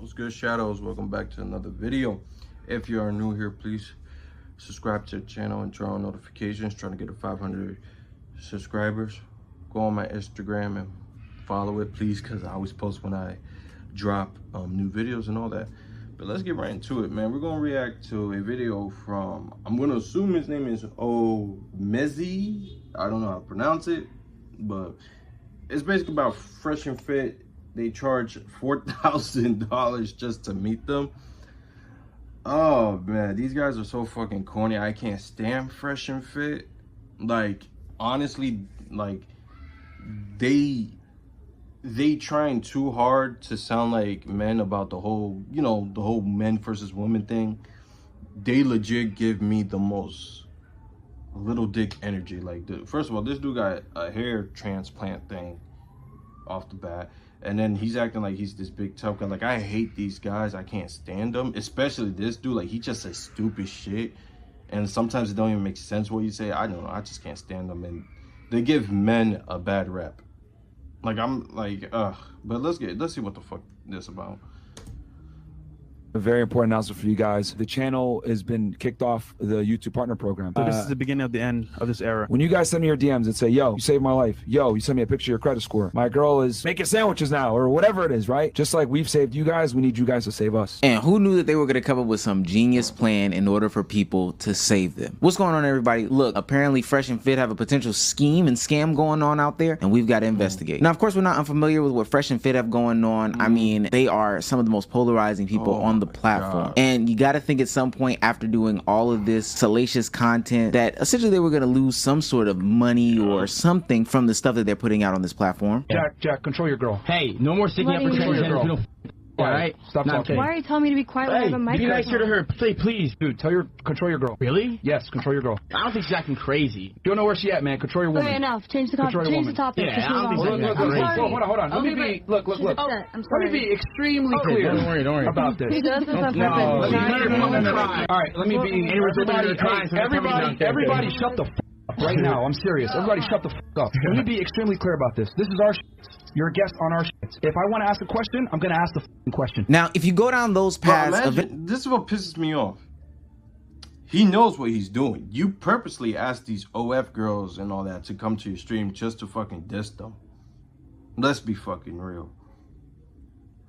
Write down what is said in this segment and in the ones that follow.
What's good, Shadows? Welcome back to another video. If you are new here, please subscribe to the channel and turn on notifications. Trying to get to 500 subscribers. Go on my Instagram and follow it, please, because I always post when I drop new videos and all that. But let's get right into it, man. We're gonna react to a video from, I'm gonna assume his name is Omezi. I don't know how to pronounce it, but it's basically about Fresh and Fit. They charge $4,000 just to meet them. Oh man, these guys are so fucking corny. I can't stand Fresh and Fit. Like, honestly, like they trying too hard to sound like men about the whole, you know, the whole men versus women thing. They legit give me the most little dick energy. Like, first of all, this dude got a hair transplant thing off the bat, and then he's acting like he's this big tough guy. Like, I hate these guys. I can't stand them, especially this dude. Like, he just says stupid shit, and sometimes it don't even make sense what you say. I don't know, I just can't stand them, and they give men a bad rep. Like, I'm like, ugh. But let's see what the fuck this about. A very important announcement for you guys. The channel has been kicked off the YouTube partner program. So this is the beginning of the end of this era. When you guys send me your DMs and say, yo, you saved my life. Yo, you send me a picture of your credit score. My girl is making sandwiches now, or whatever it is, right? Just like we've saved you guys, we need you guys to save us. And who knew that they were going to come up with some genius plan in order for people to save them? What's going on, everybody? Look, apparently Fresh and Fit have a potential scheme and scam going on out there, and we've got to investigate. Now, of course, we're not unfamiliar with what Fresh and Fit have going on. I mean, they are some of the most polarizing people on the platform. And you got to think at some point after doing all of this salacious content that essentially they were going to lose some sort of money or something from the stuff that they're putting out on this platform. Jack, control your girl. Hey, no more sticking up for Control your girl. All right, Stop talking. Why are you telling me to be quiet when I have a mic? Be nicer to her. Please. Dude, control your girl. Really? Yes, control your girl. I don't think she's acting crazy. You don't know where she at, man. Control your woman. Okay, enough. Change the topic. Yeah, I don't think Hold on. Let me be, look. I'm Let sorry. me be extremely clear. Don't worry. About this. He does this on No. purpose. All right, let me be. Everybody shut the f up right now. I'm serious. Everybody shut the f up. Let me be extremely clear about this. This is our shit. You're a guest on our shit. If I want to ask a question, I'm going to ask the question. Now, if you go down those paths, This is what pisses me off. He knows what he's doing. You purposely ask these OF girls and all that to come to your stream just to fucking diss them. Let's be fucking real.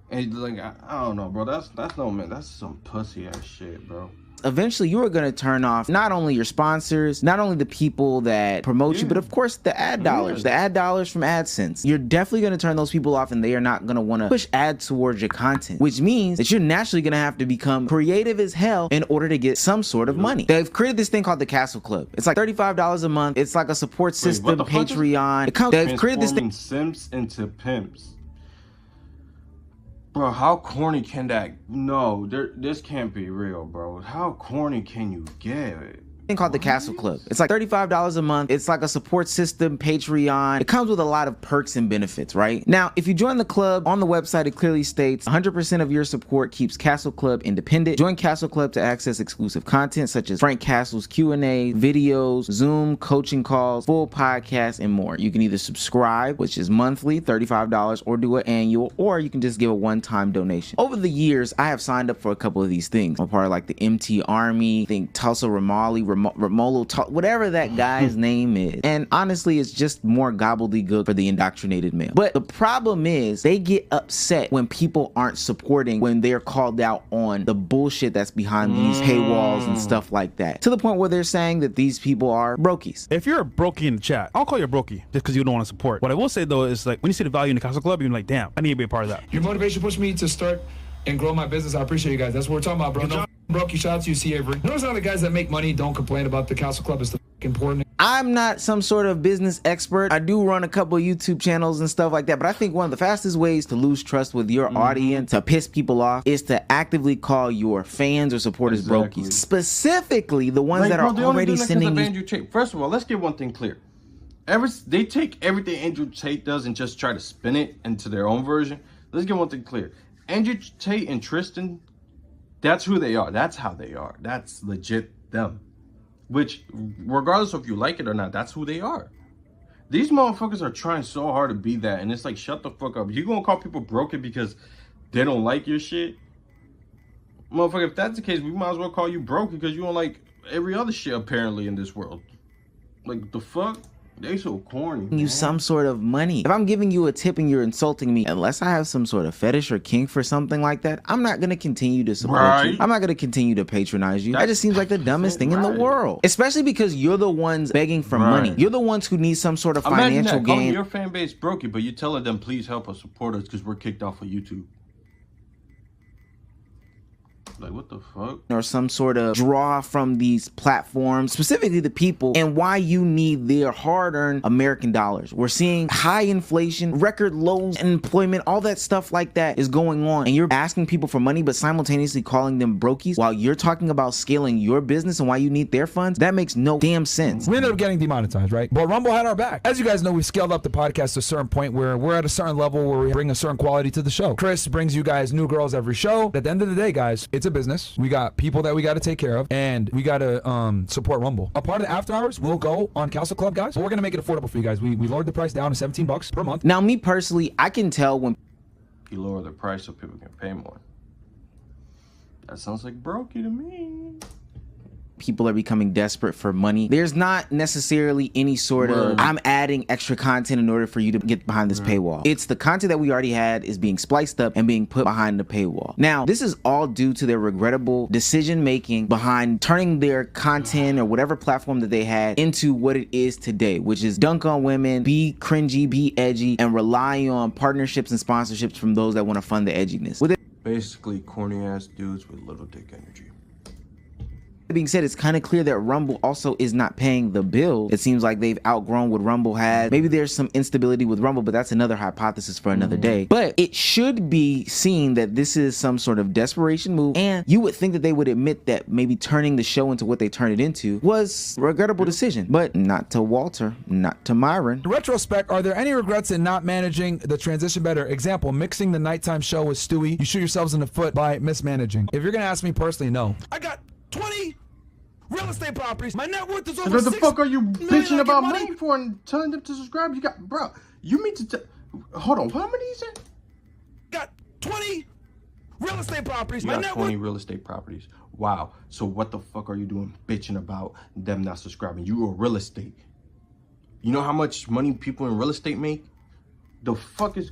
And like, I don't know, bro. That's no, man. That's some pussy ass shit, bro. eventually you are going to turn off not only your sponsors, not only the people that promote you, but of course the ad dollars, the ad dollars from AdSense. You're definitely going to turn those people off, and they are not going to want to push ads towards your content, which means that you're naturally going to have to become creative as hell in order to get some sort of money. They've created this thing called the Castle Club. It's like $35 a month. It's like a support system, Patreon. They've created this thing. Simps into pimps. Bro, how corny can that? No, this can't be real, bro. How corny can you get? Thing called the Castle Club. It's like $35 a month. It's like a support system, Patreon. It comes with a lot of perks and benefits, right? Now, if you join the club, on the website, it clearly states 100% of your support keeps Castle Club independent. Join Castle Club to access exclusive content such as Frank Castle's Q&A, videos, Zoom, coaching calls, full podcasts, and more. You can either subscribe, which is monthly, $35, or do an annual, or you can just give a one-time donation. Over the years, I have signed up for a couple of these things. I'm part of like the MT Army, I think Tulsa Ramali, Ramolo, whatever that guy's name is. And honestly, it's just more gobbledygook for the indoctrinated male. But the problem is they get upset when people aren't supporting, when they're called out on the bullshit that's behind these paywalls and stuff like that, to the point where they're saying that these people are brokies. If you're a brokey in the chat, I'll call you a brokey just because you don't want to support. What I will say though is, like, when you see the value in the Castle Club, you're like, damn, I need to be a part of that. Your motivation pushed me to start and grow my business. I appreciate you guys. That's what we're talking about, bro. No brokey. Shout out to you, C. Avery. Notice how the guys that make money don't complain about the Castle Club is the important. I'm not some sort of business expert. I do run a couple of YouTube channels and stuff like that, but I think one of the fastest ways to lose trust with your audience, to piss people off, is to actively call your fans or supporters brokies. Specifically, the ones that are already sending you. First of all, let's get one thing clear. They take everything Andrew Tate does and just try to spin it into their own version. Let's get one thing clear. Andrew Tate and Tristan, that's who they are. That's how they are. That's legit them. Which, regardless of if you like it or not, that's who they are. These motherfuckers are trying so hard to be that, and it's like, shut the fuck up. You gonna call people broken because they don't like your shit? Motherfucker, if that's the case, we might as well call you broke because you don't like every other shit apparently in this world. Like, the fuck? They so corny. You some sort of money. If I'm giving you a tip and you're insulting me, unless I have some sort of fetish or kink for something like that, I'm not gonna continue to support you. I'm not gonna continue to patronize you. That just seems like the dumbest thing in the world. Especially because you're the ones begging for money. You're the ones who need some sort of financial gain. Your fan base broke you, but you're telling them, please help us, support us, because we're kicked off of YouTube. Like, what the fuck? Or some sort of draw from these platforms, specifically the people, and why you need their hard-earned American dollars. We're seeing high inflation, record lows in employment, all that stuff like that is going on, and you're asking people for money but simultaneously calling them brokies while you're talking about scaling your business and why you need their funds. That makes no damn sense. We ended up getting demonetized, right? But Rumble had our back. As you guys know, we've scaled up the podcast to a certain point where we're at a certain level where we bring a certain quality to the show. Chris brings you guys new girls every show. At the end of the day, guys, it's a business. We got people that we got to take care of, and we got to support Rumble. A part of the after hours will go on Castle Club, guys. But we're gonna make it affordable for you guys. We lowered the price down to $17 per month. Now, me personally, I can tell when You lower the price so people can pay more. That sounds like brokey to me. people are becoming desperate for money. There's not necessarily any sort of I'm adding extra content in order for you to get behind this paywall. It's the content that we already had is being spliced up and being put behind the paywall. Now, this is all due to their regrettable decision making behind turning their content or whatever platform that they had into what it is today, which is dunk on women, be cringy, be edgy, and rely on partnerships and sponsorships from those that want to fund the edginess. With it Basically, corny ass dudes with little dick energy. being said, it's kind of clear that Rumble also is not paying the bill. It seems like they've outgrown what Rumble had. Maybe there's some instability with Rumble, but that's another hypothesis for another day. But it should be seen that this is some sort of desperation move, and you would think that they would admit that maybe turning the show into what they turned it into was a regrettable decision, but not to Walter, not to Myron. In retrospect, are there any regrets in not managing the transition better? Example, mixing the nighttime show with Stewie. You shoot yourselves in the foot by mismanaging. If you're gonna ask me personally, no. I got 20 real estate properties. My net worth is over What the 6 fuck are you million. bitching I about get money for and telling them to subscribe? You got, bro, you mean to hold on, how many is it? Got 20 real estate properties. You My got net 20 worth. real estate properties. Wow. So what the fuck are you doing bitching about them not subscribing? You are real estate. You know how much money people in real estate make? The fuck is...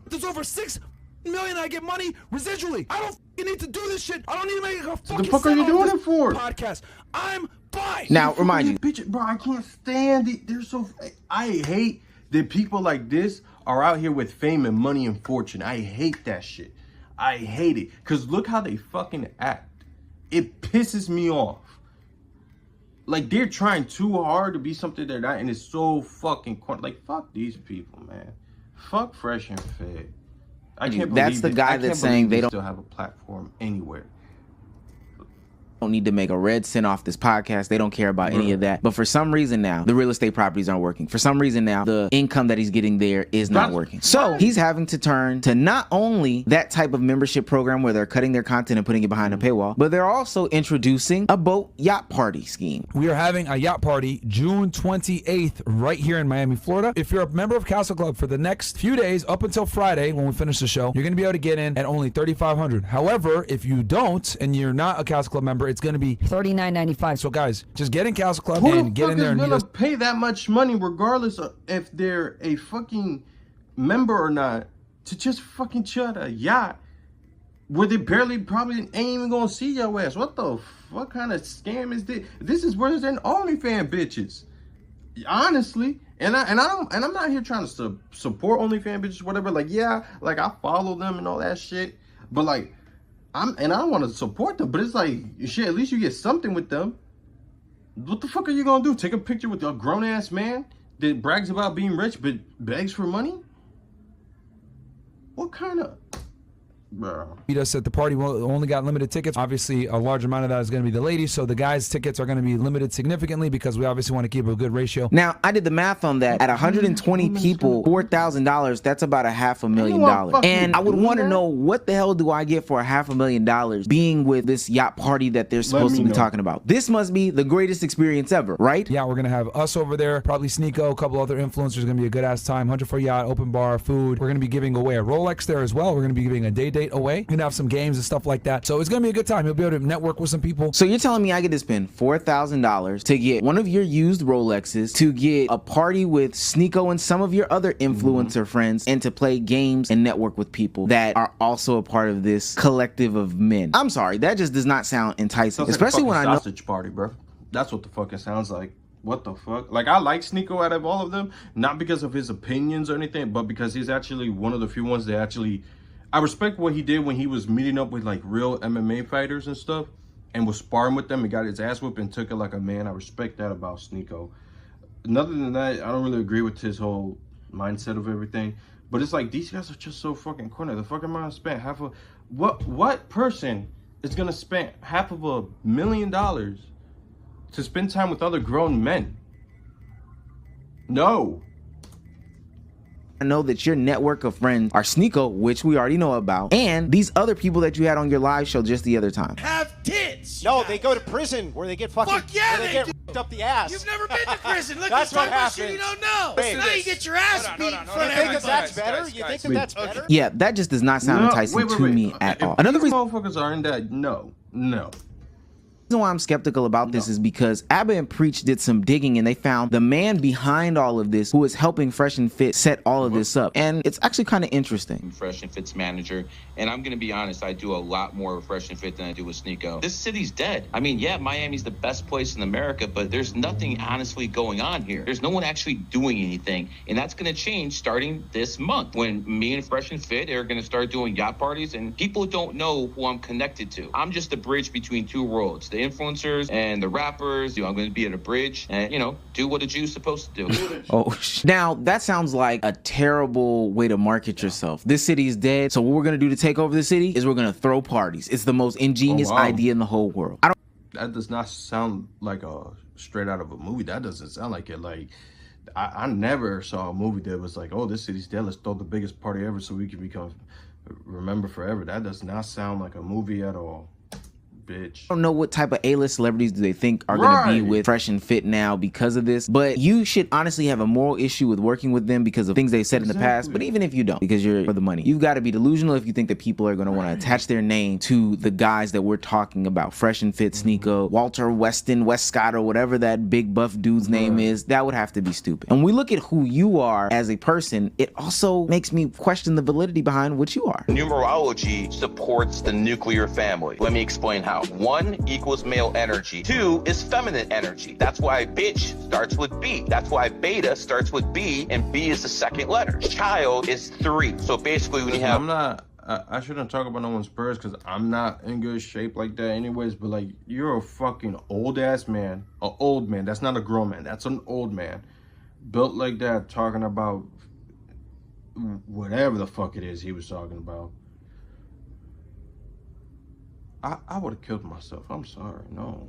There's over 6 million. I get money residually. I don't need to do this shit. I don't need to make a fucking The fuck are you doing it for? podcast. I'm fine. Now, remind you, Bitch, bro, I can't stand it. They're so... I hate that people like this are out here with fame and money and fortune. I hate that shit. I hate it. Because look how they fucking act. It pisses me off. Like, they're trying too hard to be something they're not, and it's so fucking corny. Like, fuck these people, man. Fuck Fresh and Fed. I can't that's believe the it. guy I can't that's saying believe they don't still have a platform anywhere. need to make a red cent off this podcast. They don't care about any of that. But for some reason now, the real estate properties aren't working. For some reason now, the income that he's getting there is not That's working. So he's having to turn to not only that type of membership program where they're cutting their content and putting it behind a paywall, but they're also introducing a boat yacht party scheme. We are having a yacht party June 28th right here in Miami, Florida. If you're a member of Castle Club for the next few days up until Friday when we finish the show, you're going to be able to get in at only $3,500. However, if you don't and you're not a Castle Club member, it's going to be $39.95. So guys, just get in Castle Club Who and the get fuck in there is and meet gonna us. pay that much money regardless of if they're a fucking member or not to just fucking chill at a yacht where they barely probably ain't even gonna see your ass? What the fuck kind of scam is this? This is worse than OnlyFans bitches. Honestly. And I'm not here trying to support OnlyFans bitches, whatever. Like, yeah, like I follow them and all that shit. But like, I don't want to support them, but it's like, shit, at least you get something with them. What the fuck are you gonna do? Take a picture with a grown-ass man that brags about being rich but begs for money? What kind of... Bro. Meet us at the party. We only got limited tickets. Obviously, a large amount of that is going to be the ladies, so the guys' tickets are going to be limited significantly because we obviously want to keep a good ratio. Now, I did the math on that. At 120 people, $4,000, that's about $500,000. And I would want to know, what the hell do I get for $500,000 being with this yacht party that they're supposed to be talking about? This must be the greatest experience ever, right? Yeah, we're going to have us over there, probably Sneeko, a couple other influencers. Going to be a good-ass time. 100 for yacht, open bar, food. We're going to be giving away a Rolex there as well. We're going to be giving a day state away. You're gonna have some games and stuff like that. So it's gonna be a good time. You'll be able to network with some people. So you're telling me I get to spend $4,000 to get one of your used Rolexes, to get a party with Sneako and some of your other influencer friends, and to play games and network with people that are also a part of this collective of men. I'm sorry, that just does not sound enticing, Sounds like especially a when I fucking know. sausage party, bro. That's what the fuck it sounds like. What the fuck? Like, I like Sneako out of all of them, not because of his opinions or anything, but because he's actually one of the few ones that actually, I respect what he did when he was meeting up with like real MMA fighters and stuff and was sparring with them and got his ass whipped and took it like a man. I respect that about Sneako. Other than that, I don't really agree with his whole mindset of everything. But it's like, these guys are just so fucking corny. The fucking man spent half of, what person is gonna spend half of $1 million to spend time with other grown men? No. I know that your network of friends are Sneako, which we already know about, and these other people that you had on your live show just the other time. Have tits. No, they go to prison where they get fucking. Fuck yeah, where they get do. ripped up the ass. You've never been to prison. Look, That's you're what talking about shit you happens. don't know. Babe, Now you get your ass beat in front of You think that everybody. that's better? You think that that's better? Yeah, that just does not sound enticing to me at all. Another These reason motherfuckers are in that, no. why I'm skeptical about this is because Abba and Preach did some digging and they found the man behind all of this who is helping Fresh and Fit set all of this up. And it's actually kind of interesting. Fresh and Fit's manager, and I'm gonna be honest, I do a lot more with Fresh and Fit than I do with Sneako. This city's dead. I mean, yeah, Miami's the best place in America, but there's nothing honestly going on here. There's no one actually doing anything, and that's gonna change starting this month when me and Fresh and Fit are gonna start doing yacht parties, and people don't know who I'm connected to. I'm just a bridge between two worlds, the influencers and the rappers. I'm gonna be at a bridge and, do what a Jew's supposed to do. Oh, now that sounds like a terrible way to market yourself. This city is dead, so what we're gonna do to take over the city is we're gonna throw parties. It's the most ingenious idea in the whole world. That does not sound like a straight out of a movie. That doesn't sound like it. Like, I never saw a movie that was like, oh, this city's dead, let's throw the biggest party ever so we can become remember forever. That does not sound like a movie at all. Bitch. I don't know what type of A-list celebrities do they think are going to be with Fresh and Fit now because of this, but you should honestly have a moral issue with working with them because of things they've said in the past. But even if you don't, because you're for the money, you've got to be delusional if you think that people are going to want to attach their name to the guys that we're talking about. Fresh and Fit, Sneako, Walter Weston, Westcott, or whatever that big buff dude's name is. That would have to be stupid. And when we look at who you are as a person, it also makes me question the validity behind what you are. Numerology supports the nuclear family. Let me explain how. 1 equals male energy. 2 is feminine energy. That's why bitch starts with B. That's why beta starts with B, and B is the second letter. Child is 3. So basically when you have... I shouldn't talk about no one's Spurs because I'm not in good shape like that anyways, but like, you're a fucking old ass man. An old man. That's not a grown man. That's an old man. Built like that, talking about whatever the fuck it is he was talking about. I would have killed myself. I'm sorry. No.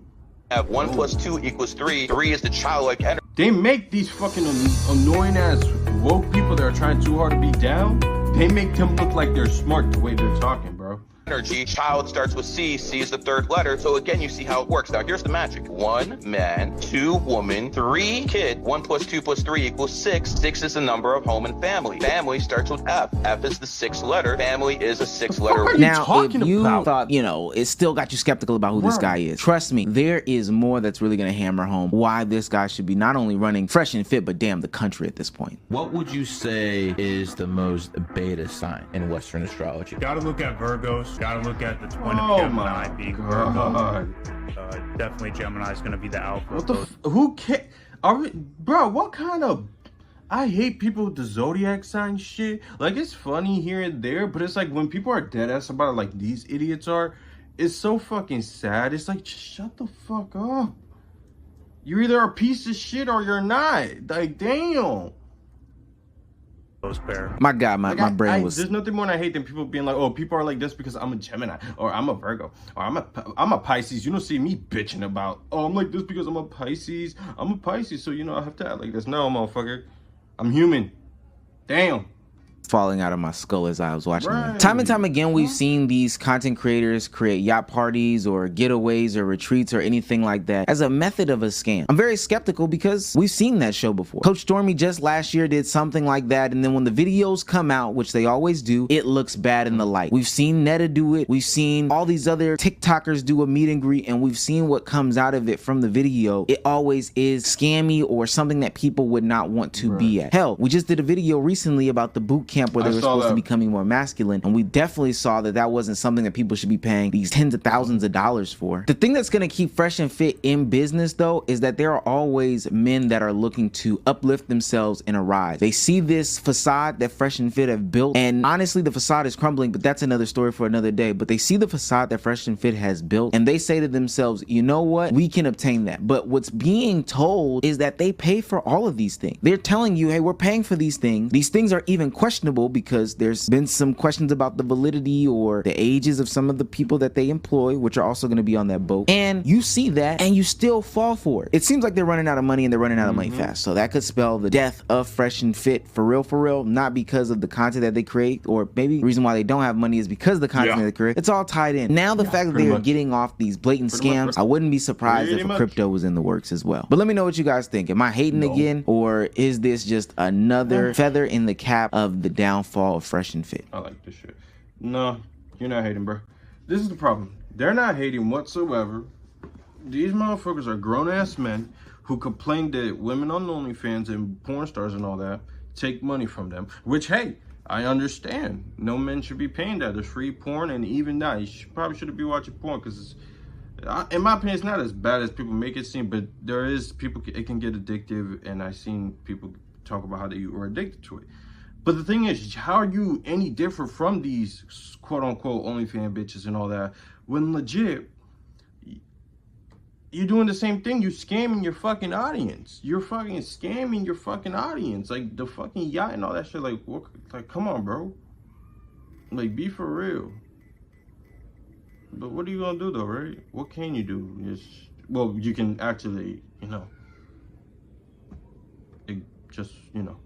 Have 1 plus 2 equals 3. 3 is the childlike energy. They make these fucking annoying ass woke people that are trying too hard to be down. They make them look like they're smart the way they're talking, bro. Energy. Child starts with C. C is the third letter. So again, you see how it works. Now here's the magic. 1 man, 2 woman, 3 kid. 1 plus 2 plus 3 equals 6. 6 is the number of home and family. Family starts with F. F is the 6th letter. Family is a 6-letter word. Now, if you thought, it still got you skeptical about who this guy is, trust me, there is more that's really going to hammer home why this guy should be not only running Fresh and Fit, but damn the country at this point. What would you say is the most beta sign in Western astrology? Gotta look at Virgos. Gotta look at the twin of Gemini being Virgo. Definitely Gemini is gonna be the alpha. What the? Who cares? Bro, what kind of? I hate people with the zodiac sign shit. Like, it's funny here and there, but it's like when people are dead ass about it, like these idiots are, it's so fucking sad. It's like, just shut the fuck up. You're either a piece of shit or you're not. Like, damn. My God, my brain was... There's nothing more than I hate than people being like, oh, people are like this because I'm a Gemini, or I'm a Virgo, or I'm a Pisces. You don't see me bitching about, oh, I'm like this because I'm a Pisces. I'm a Pisces, so, I have to act like this. No, motherfucker. I'm human. Damn. falling out of my skull as I was watching that. Time and time again, we've seen these content creators create yacht parties or getaways or retreats or anything like that as a method of a scam. I'm very skeptical because we've seen that show before. Coach Stormy just last year did something like that, and then when the videos come out, which they always do, it looks bad in the light. We've seen Netta do it. We've seen all these other TikTokers do a meet and greet, and we've seen what comes out of it from the video. It always is scammy or something that people would not want to be at. Hell, we just did a video recently about the boot camp where they were supposed to be becoming more masculine, and we definitely saw that that wasn't something that people should be paying these tens of thousands of dollars for. The thing that's going to keep Fresh and Fit in business though is that there are always men that are looking to uplift themselves and arise. They see this facade that Fresh and Fit have built, and honestly the facade is crumbling, but that's another story for another day. But they see the facade that Fresh and Fit has built, and they say to themselves, you know what, we can obtain that. But what's being told is that they pay for all of these things. They're telling you, hey, we're paying for these things. These things are even questionable because there's been some questions about the validity or the ages of some of the people that they employ, which are also going to be on that boat. And you see that and you still fall for it. It seems like they're running out of money, and they're running out of money fast. So that could spell the death of Fresh and Fit for real, not because of the content that they create, or maybe the reason why they don't have money is because of the content that they create. It's all tied in. Now the fact that they're getting off these blatant scams, I wouldn't be surprised if a crypto was in the works as well. But let me know what you guys think. Am I hating again, or is this just another feather in the cap of the downfall of Fresh and Fit? I like this shit. No, you're not hating, bro. This is the problem. They're not hating whatsoever. These motherfuckers are grown-ass men who complain that women on OnlyFans and porn stars and all that take money from them, which, hey, I understand. No men should be paying that. There's free porn, and even that, you probably shouldn't be watching porn because in my opinion, it's not as bad as people make it seem, but there is people, it can get addictive, and I've seen people talk about how they were addicted to it. But the thing is, how are you any different from these quote-unquote OnlyFans bitches and all that, when legit, you're doing the same thing. You're scamming your fucking audience. You're fucking scamming your fucking audience. Like, the fucking yacht and all that shit. Like, what? Like, come on, bro. Like, be for real. But what are you gonna do, though, right? What can you do? Just, well, you can actually, you know, just, you know,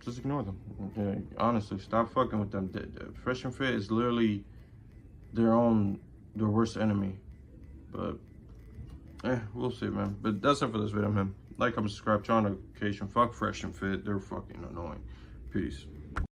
just ignore them. Okay? Honestly, stop fucking with them. Fresh and Fit is literally their worst enemy. But, we'll see, man. But that's it for this video, man. Like, comment, subscribe, turn on notification. Fuck Fresh and Fit. They're fucking annoying. Peace.